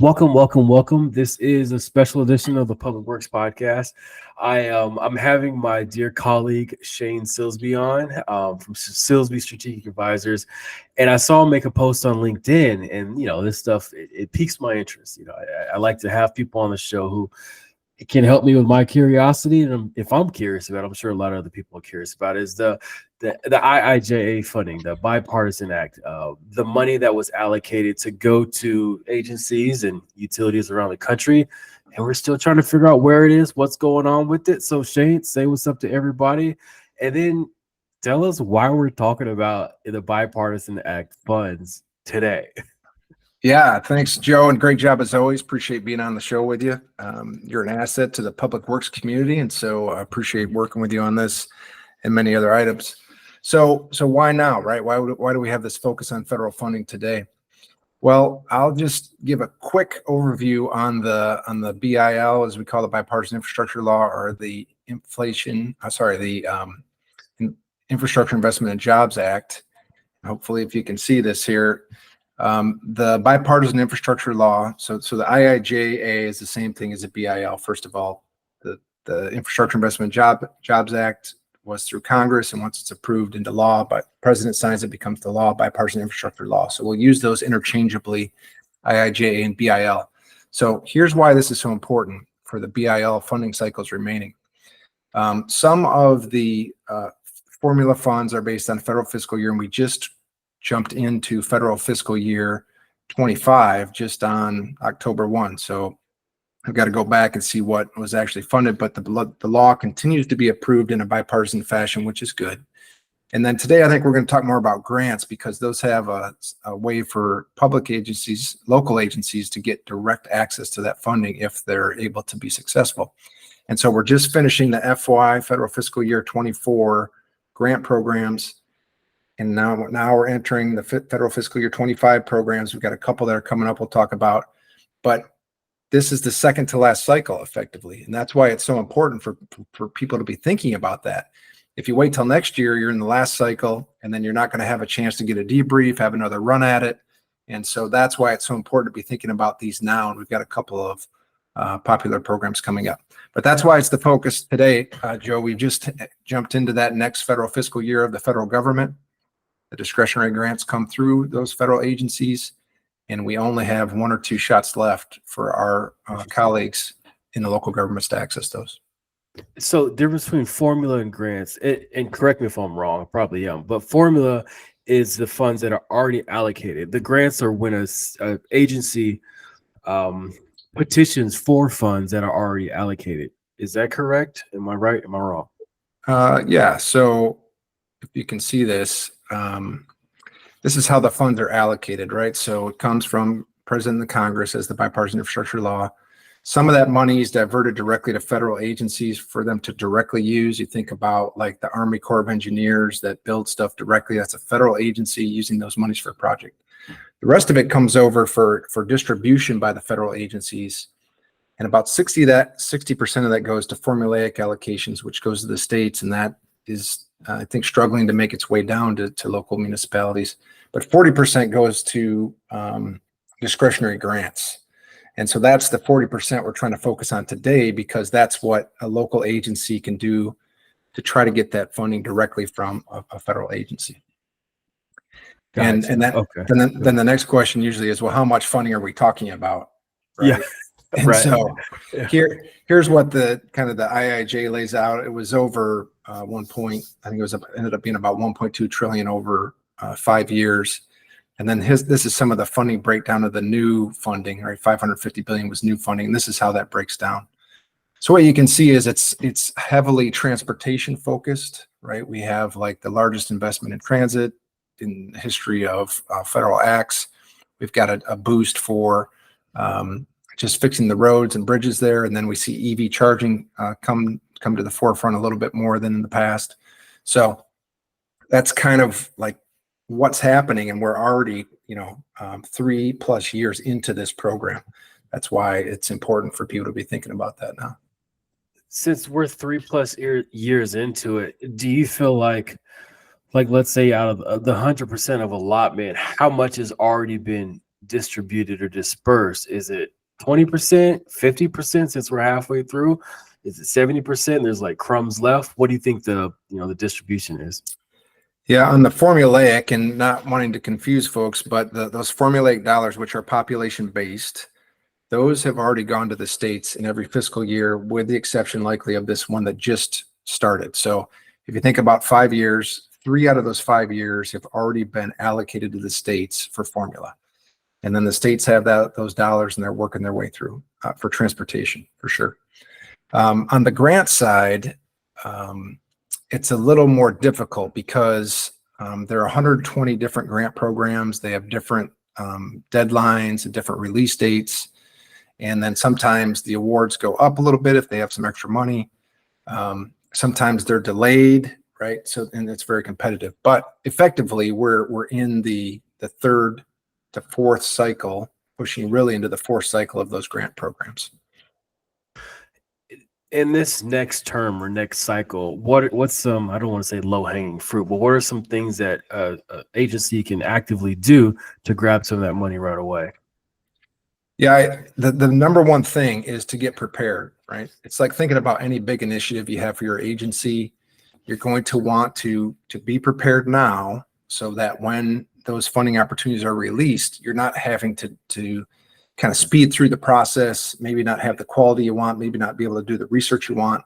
Welcome, welcome, welcome. This is a special edition of the Public Works Podcast. I'm having my dear colleague Shane Silsby on from Silsby Strategic Advisors, and I saw him make a post on LinkedIn, and this stuff it piques my interest. I like to have people on the show who it can help me with my curiosity, and if I'm curious about it, I'm sure a lot of other people are curious about it, is the IIJA funding, the bipartisan act, the money that was allocated to go to agencies and utilities around the country, and we're still trying to figure out where it is, what's going on with it. So Shane, say what's up to everybody, and then tell us why we're talking about the bipartisan act funds today. Yeah, thanks, Joe, and great job as always. Appreciate being on the show with you. You're an asset to the public works community, and so I appreciate working with you on this and many other items. So why now, right? Why do we have this focus on federal funding today? Well, I'll just give a quick overview on the BIL, as we call the Bipartisan Infrastructure Law, or the Infrastructure Investment and Jobs Act. Hopefully, if you can see this here. The bipartisan infrastructure law. So the IIJA is the same thing as the BIL. First of all, the Infrastructure Investment Jobs Act was through Congress, and once it's approved into law, but president signs it, becomes the law, bipartisan infrastructure law. So we'll use those interchangeably, IIJA and BIL. So here's why this is so important for the BIL funding cycles remaining. Some of the formula funds are based on federal fiscal year, and we just jumped into federal fiscal year 25 just on October 1. So I've got to go back and see what was actually funded, but the law continues to be approved in a bipartisan fashion, which is good. And then today, I think we're going to talk more about grants, because those have a way for public agencies, local agencies, to get direct access to that funding if they're able to be successful. And so we're just finishing the FY, federal fiscal year 24 grant programs. And now we're entering the federal fiscal year 25 programs. We've got a couple that are coming up we'll talk about, but this is the second to last cycle effectively. And that's why it's so important for people to be thinking about that. If you wait till next year, you're in the last cycle, and then you're not going to have a chance to get a debrief, have another run at it. And so that's why it's so important to be thinking about these now. And we've got a couple of popular programs coming up. But that's why it's the focus today, Joe. We've just jumped into that next federal fiscal year of the federal government. The discretionary grants come through those federal agencies, and we only have one or two shots left for our colleagues in the local governments to access those. So difference between formula and grants, and correct me if I'm wrong, I probably am, but formula is the funds that are already allocated. The grants are when a agency petitions for funds that are already allocated. Is that correct? Am I right? Am I wrong? Yeah. So if you can see this, this is how the funds are allocated, right? So it comes from President of the Congress as the bipartisan infrastructure law. Some of that money is diverted directly to federal agencies for them to directly use. You think about like the Army Corps of Engineers that build stuff directly. That's a federal agency using those monies for a project. The rest of it comes over for distribution by the federal agencies. And about 60% of that goes to formulaic allocations, which goes to the states. And that is, I think, struggling to make its way down to local municipalities. But 40% goes to discretionary grants. And so that's the 40% we're trying to focus on today, because that's what a local agency can do to try to get that funding directly from a federal agency. Gotcha. And that, okay. Then the next question usually is, well, how much funding are we talking about? Right? Yeah. And right. So here's what the IIJ lays out. It was over I think ended up being about 1.2 trillion over 5 years. And then this is some of the funding breakdown of the new funding, right? 550 billion was new funding. And this is how that breaks down. So what you can see is it's heavily transportation focused, right? We have like the largest investment in transit in the history of federal acts. We've got a boost for just fixing the roads and bridges there. And then we see EV charging come to the forefront a little bit more than in the past. So that's kind of like what's happening. And we're already, 3+ years into this program. That's why it's important for people to be thinking about that now. Since we're 3+ years into it, do you feel like let's say out of the 100% of allotment, how much has already been distributed or dispersed? Is it 20%, 50% since we're halfway through? Is it 70%? There's like crumbs left. What do you think the distribution is? Yeah, on the formulaic, and not wanting to confuse folks, but those formulaic dollars, which are population based, those have already gone to the states in every fiscal year, with the exception likely of this one that just started. So if you think about 5 years, 3 out of those 5 years have already been allocated to the states for formula. And then the states have those dollars and they're working their way through for transportation, for sure. On the grant side, it's a little more difficult because there are 120 different grant programs. They have different deadlines and different release dates. And then sometimes the awards go up a little bit if they have some extra money. Sometimes they're delayed, right? So, and it's very competitive. But effectively, we're in the third to fourth cycle, pushing really into the fourth cycle of those grant programs. In this next term or next cycle, what's some, I don't want to say low hanging fruit, but what are some things that an agency can actively do to grab some of that money right away? Yeah, the number one thing is to get prepared, right? It's like thinking about any big initiative you have for your agency. You're going to want to be prepared now so that when those funding opportunities are released, you're not having to kind of speed through the process, maybe not have the quality you want, maybe not be able to do the research you want,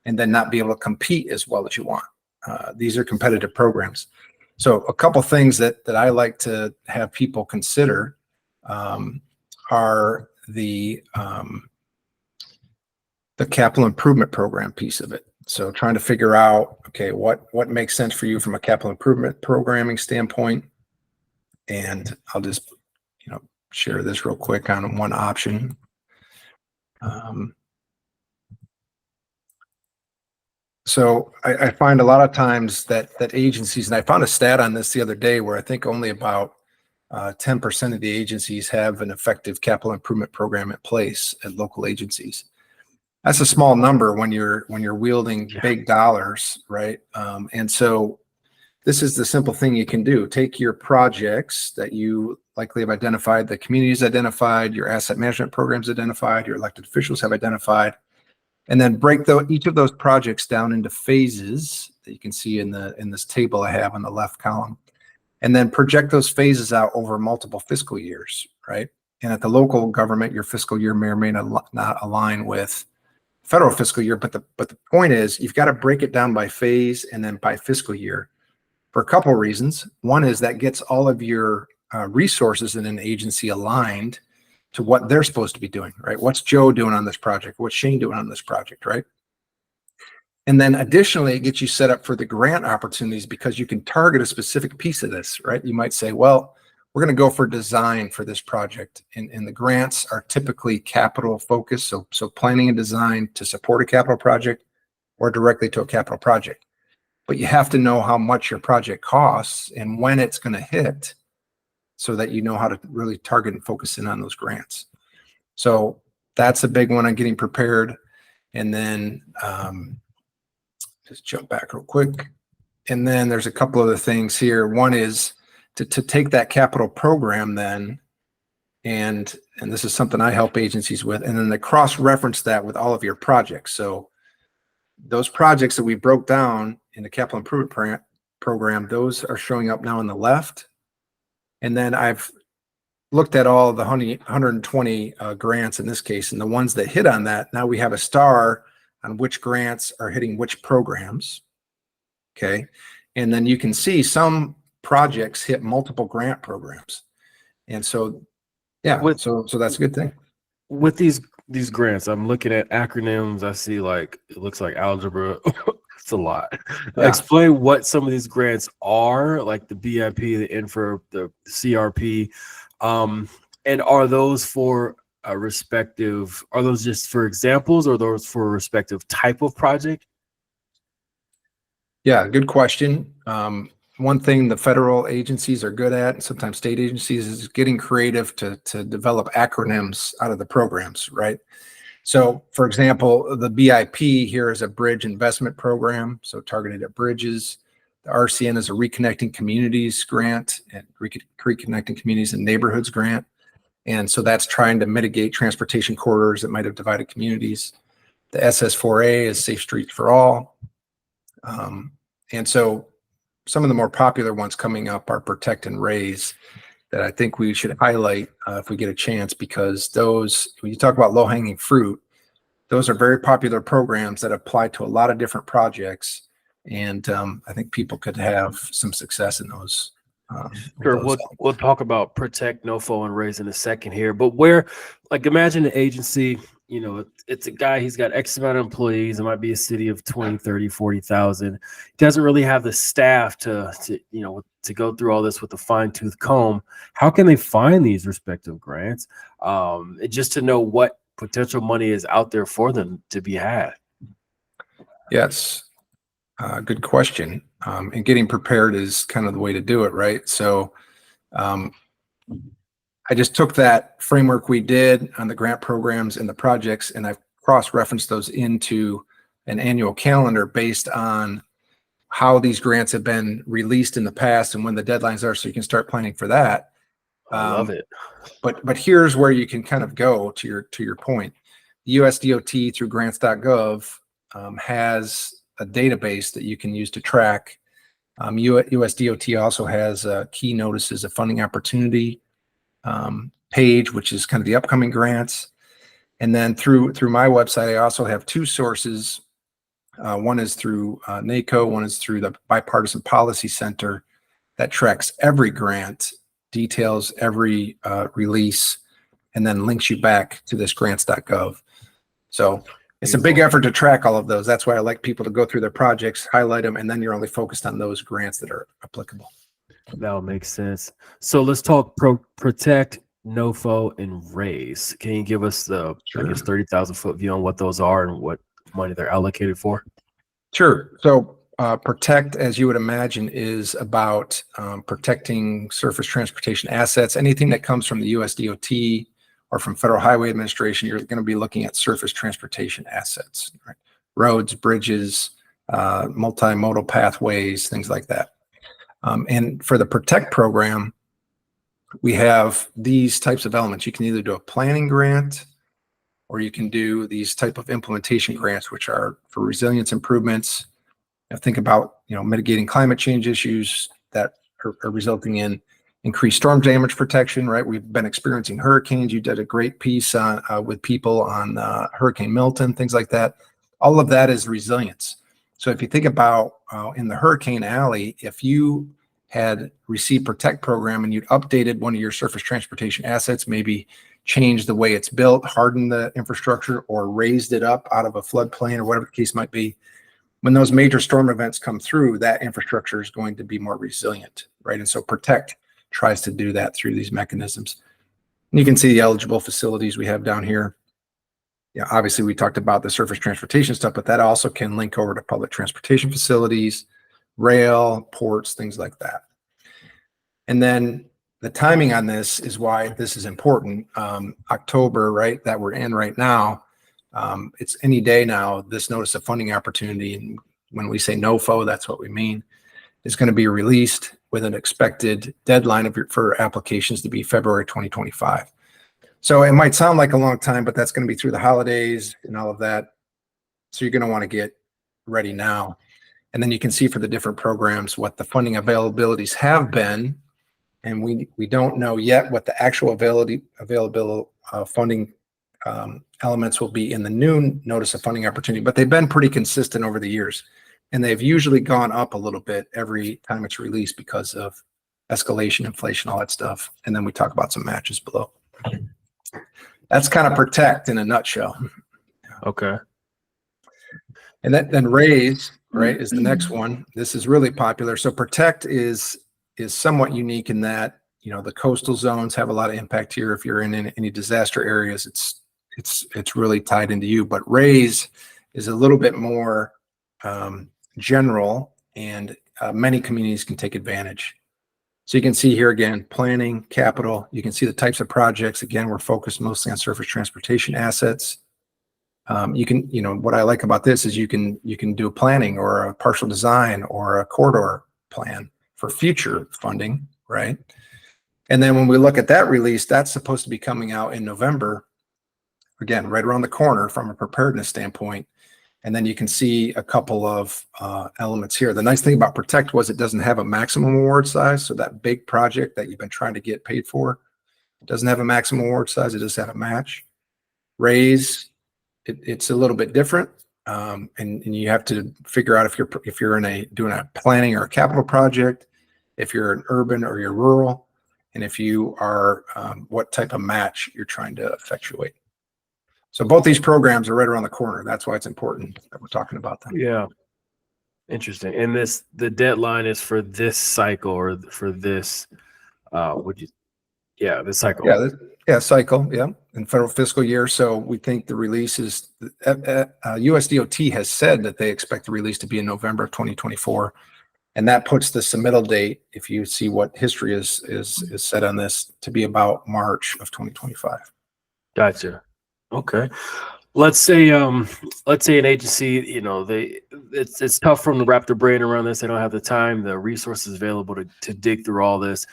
and then not be able to compete as well as you want. These are competitive programs. So a couple things that I like to have people consider are the capital improvement program piece of it. So trying to figure out, okay, what makes sense for you from a capital improvement programming standpoint. And I'll just, share this real quick on one option. So I find a lot of times that agencies, and I found a stat on this the other day where I think only about 10% of the agencies have an effective capital improvement program in place at local agencies. That's a small number when you're wielding big dollars, right? And so this is the simple thing you can do. Take your projects that you likely have identified, the communities identified, your asset management programs identified, your elected officials have identified, and then break each of those projects down into phases that you can see in this table I have on the left column. And then project those phases out over multiple fiscal years, right? And at the local government, your fiscal year may or may not align with federal fiscal year, but the point is you've got to break it down by phase and then by fiscal year for a couple of reasons. One is that gets all of your resources in an agency aligned to what they're supposed to be doing, right? What's Joe doing on this project? What's Shane doing on this project, right? And then additionally, it gets you set up for the grant opportunities because you can target a specific piece of this, right? You might say, well, we're going to go for design for this project. And the grants are typically capital focused. So planning and design to support a capital project or directly to a capital project. But you have to know how much your project costs and when it's going to hit so that you know how to really target and focus in on those grants. So that's a big one on getting prepared. And then just jump back real quick. And then there's a couple other things here. One is to take that capital program then, and this is something I help agencies with, and then to cross-reference that with all of your projects. So those projects that we broke down in the capital improvement program, those are showing up now on the left. And then I've looked at all of the 120 grants in this case, and the ones that hit on that, now we have a star on which grants are hitting which programs. Okay. And then you can see some projects hit multiple grant programs. And so, yeah, so that's a good thing. With these grants, I'm looking at acronyms. I see it looks like algebra. It's a lot. Yeah. Explain what some of these grants are, like the BIP, the INFRA, the CRP. And are those for a respective, are those just for examples or are those for a respective type of project? Yeah, good question. One thing the federal agencies are good at, and sometimes state agencies, is getting creative to develop acronyms out of the programs, right? So, for example, the BIP here is a bridge investment program, so targeted at bridges. The RCN is a Reconnecting Communities grant and Reconnecting Communities and Neighborhoods grant. And so that's trying to mitigate transportation corridors that might have divided communities. The SS4A is Safe Streets for All. And so some of the more popular ones coming up are Protect and Raise that I think we should highlight if we get a chance, because those, when you talk about low-hanging fruit, those are very popular programs that apply to a lot of different projects. And I think people could have some success in those. Sure, we'll talk about Protect, NOFO, and Raise in a second here. But where, like, imagine an agency, you know, it's a guy, he's got X amount of employees. It might be a city of 20, 30, 40,000. Doesn't really have the staff to go through all this with a fine-tooth comb. How can they find these respective grants? Just to know what potential money is out there for them to be had. Yes. Good question. And getting prepared is kind of the way to do it, right? So I just took that framework we did on the grant programs and the projects, and I've cross-referenced those into an annual calendar based on how these grants have been released in the past and when the deadlines are, so you can start planning for that. I love it. But here's where you can kind of go to your point. The USDOT through grants.gov has a database that you can use to track. USDOT also has key notices of funding opportunity page, which is kind of the upcoming grants. And then through my website, I also have two sources. One is through NACO, one is through the Bipartisan Policy Center that tracks every grant, details every release, and then links you back to this grants.gov. So it's a big effort to track all of those. That's why I like people to go through their projects, highlight them, and then you're only focused on those grants that are applicable. That would make sense. So let's talk Protect, NOFO, and Raise. Can you give us the, I guess, 30,000 foot view on what those are and what money they're allocated for? Sure. So Protect, as you would imagine, is about protecting surface transportation assets. Anything that comes from the USDOT or from Federal Highway Administration, you're going to be looking at surface transportation assets, right? Roads, bridges, multimodal pathways, things like that. And for the Protect program, we have these types of elements. You can either do a planning grant, or you can do these type of implementation grants, which are for resilience improvements. Think about, mitigating climate change issues that are resulting in increased storm damage protection, right? We've been experiencing hurricanes. You did a great piece on with people on Hurricane Milton, things like that. All of that is resilience. So if you think about in the Hurricane Alley, if you had received Protect program and you'd updated one of your surface transportation assets, maybe changed the way it's built, hardened the infrastructure, or raised it up out of a floodplain or whatever the case might be, when those major storm events come through, that infrastructure is going to be more resilient, right? And so Protect tries to do that through these mechanisms. And you can see the eligible facilities we have down here. Yeah, obviously we talked about the surface transportation stuff, but that also can link over to public transportation facilities, rail, ports, things like that. And then the timing on this is why this is important. October, right, that we're in right now, it's any day now, this notice of funding opportunity, and when we say NOFO, that's what we mean, is going to be released with an expected deadline for applications to be February 2025. So it might sound like a long time, but that's going to be through the holidays and all of that. So you're going to want to get ready now. And then you can see for the different programs what the funding availabilities have been. And we don't know yet what the actual available funding elements will be in the new notice of funding opportunity, but they've been pretty consistent over the years. And they've usually gone up a little bit every time it's released because of escalation, inflation, all that stuff. And then we talk about some matches below. That's kind of Protect in a nutshell. Okay. And then Raise, right, is the next one. This is really popular. So Protect is somewhat unique in that, the coastal zones have a lot of impact here. If you're in any disaster areas, it's really tied into you. But Raise is a little bit more general, and many communities can take advantage. So you can see here again, planning, capital. You can see the types of projects. Again, we're focused mostly on surface transportation assets. You can, what I like about this is you can do planning or a partial design or a corridor plan for future funding, right? And then when we look at that release, that's supposed to be coming out in November, again, right around the corner from a preparedness standpoint. And then you can see a couple of elements here. The nice thing about Protect was it doesn't have a maximum award size. So that big project that you've been trying to get paid for doesn't have a maximum award size. It does have a match. Raise, it's a little bit different. And you have to figure out if you're doing a planning or a capital project, if you're an urban or you're rural, and if you are what type of match you're trying to effectuate. So both these programs are right around the corner. That's why it's important that we're talking about them. Yeah. Interesting. And the deadline is for this cycle or for this, this cycle. Yeah, cycle. Yeah. In federal fiscal year. So we think the release is, USDOT has said that they expect the release to be in November of 2024. And that puts the submittal date, if you see what history is set on this, to be about March of 2025. Gotcha. Okay. Let's say an agency, it's tough for them to wrap their brain around this. They don't have the time, the resources available to dig through all this.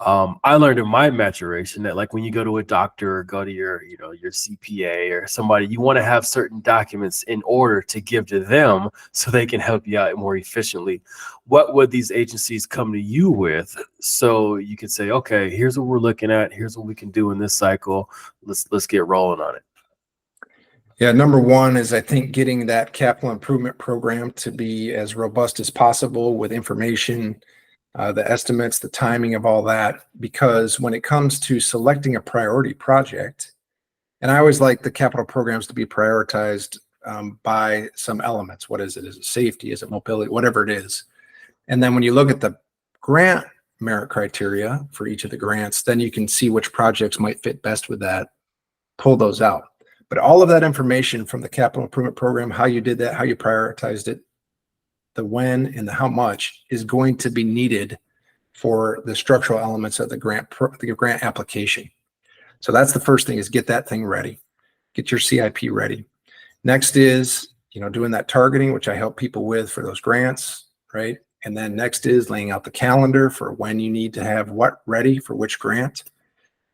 I learned in my maturation that, like, when you go to a doctor or go to your CPA or somebody, you want to have certain documents in order to give to them so they can help you out more efficiently. What would these agencies come to you with so you could say, okay, here's what we're looking at, here's what we can do in this cycle, let's get rolling on it? Yeah, number one is, I think, getting that capital improvement program to be as robust as possible with information, the estimates, the timing of all that, because when it comes to selecting a priority project, and I always like the capital programs to be prioritized by some elements. What is it? Is it safety? Is it mobility? Whatever it is. And then when you look at the grant merit criteria for each of the grants, then you can see which projects might fit best with that, pull those out. But all of that information from the capital improvement program, how you did that, how you prioritized it, the when and the how much, is going to be needed for the structural elements of the grant application. So that's the first thing, is get that thing ready, get your CIP ready. Next is, doing that targeting, which I help people with for those grants, right? And then next is laying out the calendar for when you need to have what ready for which grant.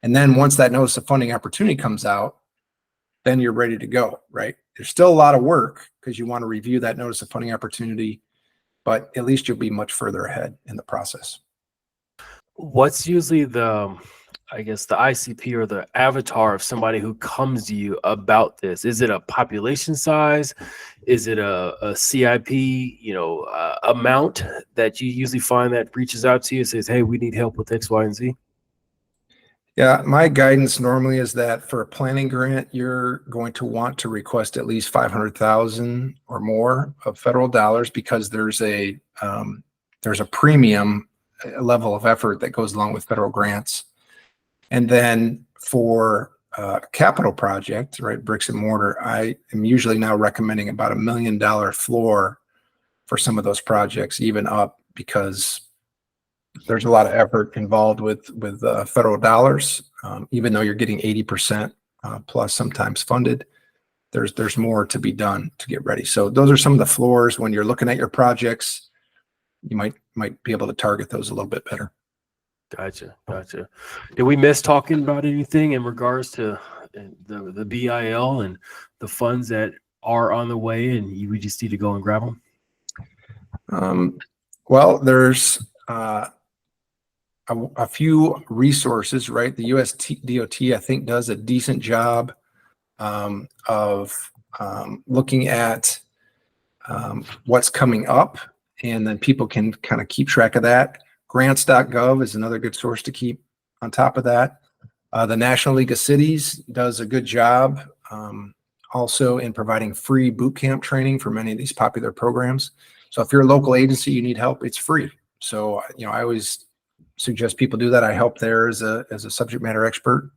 And then once that notice of funding opportunity comes out, then you're ready to go, right? There's still a lot of work because you want to review that notice of funding opportunity, but at least you'll be much further ahead in the process. What's usually the ICP or the avatar of somebody who comes to you about this? Is it a population size? Is it a CIP, amount that you usually find that reaches out to you and says, hey, we need help with X, Y, and Z? Yeah, my guidance normally is that for a planning grant, you're going to want to request at least 500,000 or more of federal dollars, because there's a premium level of effort that goes along with federal grants. And then for a capital project, right, bricks and mortar, I am usually now recommending about $1 million floor for some of those projects, even up, because there's a lot of effort involved with federal dollars. Even though you're getting 80% plus sometimes funded, there's more to be done to get ready. So those are some of the floors. When you're looking at your projects, you might be able to target those a little bit better. Gotcha. Did we miss talking about anything in regards to the BIL and the funds that are on the way, and we just need to go and grab them? Well, there's a few resources, right? The USDOT, I think, does a decent job of looking at what's coming up, and then people can kind of keep track of that. Grants.gov is another good source to keep on top of that. The National League of Cities does a good job also in providing free boot camp training for many of these popular programs. So if you're a local agency, you need help, it's free. So, I always suggest people do that. I help there as a subject matter expert.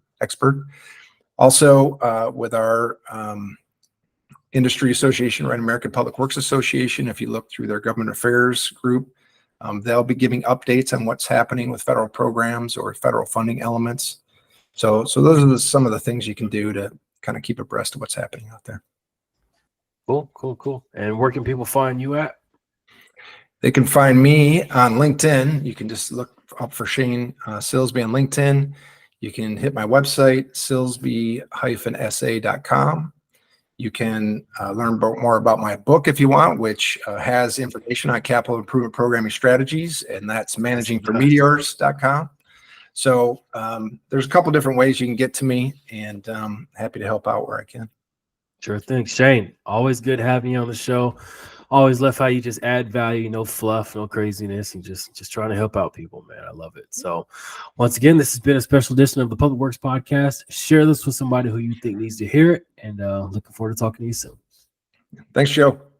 Also, with our industry association, right, American Public Works Association, if you look through their government affairs group, they'll be giving updates on what's happening with federal programs or federal funding elements. So those are some of the things you can do to kind of keep abreast of what's happening out there. Cool. And where can people find you at? They can find me on LinkedIn. You can just look up for Shane Silsby on LinkedIn. You can hit my website, silsby-sa.com. You can learn more about my book if you want, which has information on capital improvement programming strategies, and that's managingformeteors.com. So there's a couple different ways you can get to me, and happy to help out where I can. Sure thing. Shane, always good having you on the show. Always love how you just add value, no fluff, no craziness, and just trying to help out people, man. I love it. So once again, this has been a special edition of the Public Works Podcast. Share this with somebody who you think needs to hear it, and looking forward to talking to you soon. Thanks, Joe.